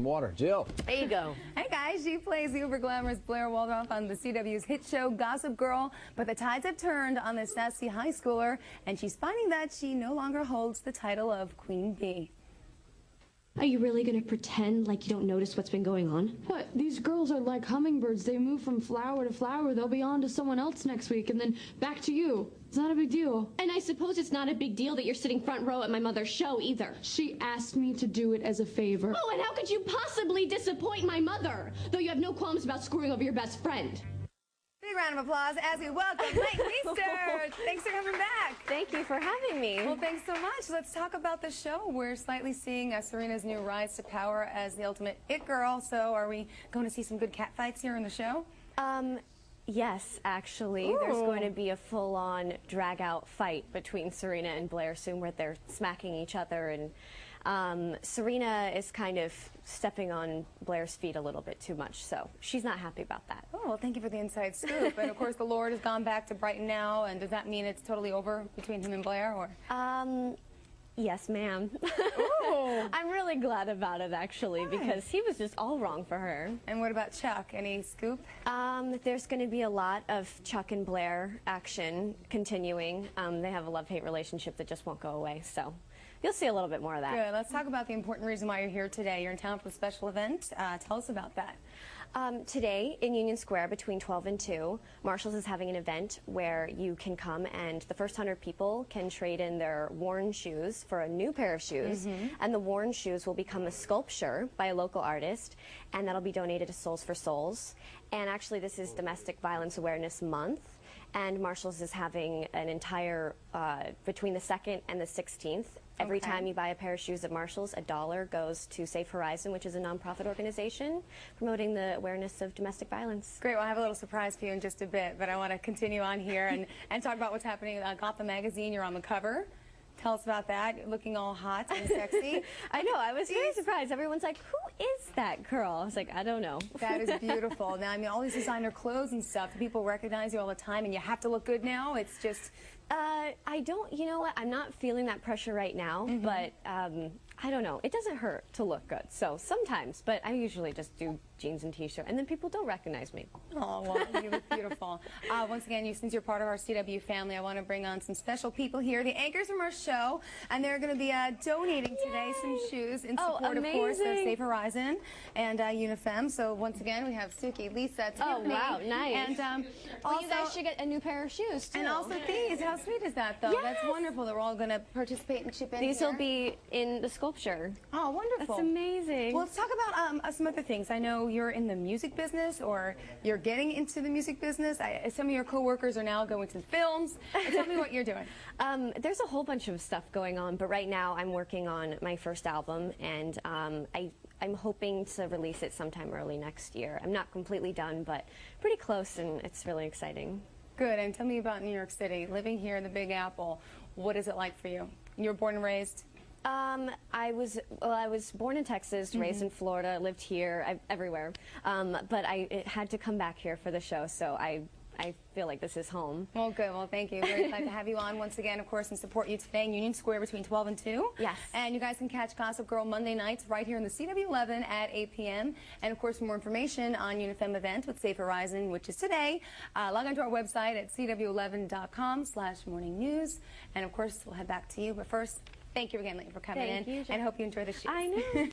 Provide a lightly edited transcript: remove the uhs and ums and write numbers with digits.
Water. Jill. There you go. Hey guys, she plays the uber glamorous Blair Waldorf on the CW's hit show Gossip Girl, but the tides have turned on this sassy high schooler, and she's finding that she no longer holds the title of Queen Bee. Are you really going to pretend like you don't notice what's been going on? What? These girls are like hummingbirds. They move from flower to flower. They'll be on to someone else next week and then back to you. It's not a big deal. And I suppose it's not a big deal that you're sitting front row at my mother's show either. She asked me to do it as a favor. Oh, and how could you possibly disappoint my mother? Though you have no qualms about screwing over your best friend. Big round of applause as we welcome Leighton Meester. Thanks for coming back. Thank you for having me. Well, thanks so much. Let's talk about the show. We're slightly seeing Serena's new rise to power as the ultimate it girl. So are we going to see some good cat fights here in the show? Yes, actually. Ooh. There's going to be a full-on drag-out fight between Serena and Blair soon where they're smacking each other, and Serena is kind of stepping on Blair's feet a little bit too much, so she's not happy about that. Oh, well, thank you for the inside scoop. And of course, the Lord has gone back to Brighton now, and does that mean it's totally over between him and Blair, or? Yes, ma'am. I'm really glad about it, actually, because he was just all wrong for her. And what about Chuck? Any scoop? There's going to be a lot of Chuck and Blair action continuing. They have a love-hate relationship that just won't go away, so you'll see a little bit more of that. Good. Let's talk about the important reason why you're here today. You're in town for a special event. Tell us about that. Today in Union Square between 12 and 2, Marshall's is having an event where you can come and the first 100 people can trade in their worn shoes for a new pair of shoes, and the worn shoes will become a sculpture by a local artist, and that'll be donated to Souls for Souls. And actually this is Domestic Violence Awareness Month, and Marshall's is having an entire, between the 2nd and the 16th, every time you buy a pair of shoes at Marshall's, $1 goes to Safe Horizon, which is a nonprofit organization promoting the awareness of domestic violence. Great. Well, I have a little surprise for you in just a bit, but I want to continue on here and talk about what's happening. Gotham Magazine, you're on the cover. Tell us about that. You're looking all hot and sexy. I know. I was very surprised. Everyone's like, who is that girl? I was like, I don't know. That is beautiful. Now, I mean, all these designer clothes and stuff, people recognize you all the time, and you have to look good now. It's just... I don't, you know what, I'm not feeling that pressure right now, but I don't know. It doesn't hurt to look good, so sometimes, but I usually just do jeans and t-shirt, and then people don't recognize me. Oh, well, you look beautiful. Once again, since you're part of our CW family, I want to bring on some special people here, the anchors from our show, and they're going to be donating today some shoes in support, of course, of Safe Horizon and UNIFEM. So once again, we have Suki, Lisa, Tiffany. Oh, wow, nice. And well, also, you guys should get a new pair of shoes, too. And also these. How sweet is that, though? Yes. That's wonderful that we're all going to participate and chip in. These will be in the sculpture. Oh, wonderful. That's amazing. Well, let's talk about some other things. I know you're in the music business, or you're getting into the music business. Some of your co-workers are now going to films. Tell me what you're doing. There's a whole bunch of stuff going on, but right now I'm working on my first album, and I'm hoping to release it sometime early next year. I'm not completely done, but pretty close, and it's really exciting. Good. And tell me about New York City, living here in the Big Apple. What is it like for you? You were born and raised? I was born in Texas, raised in Florida, lived here, everywhere. But I had to come back here for the show, so I feel like this is home. Well, good. Well, thank you. Very glad to have you on once again, of course, and support you today in Union Square between 12 and 2. Yes. And you guys can catch Gossip Girl Monday nights right here in the CW11 at 8 p.m. And, of course, for more information on UNIFEM event with Safe Horizon, which is today, log on to our website at CW11.com/morning news. And, of course, we'll head back to you. But first, thank you again, Leighton, for coming in. Thank you, and I hope you enjoy the show. I know.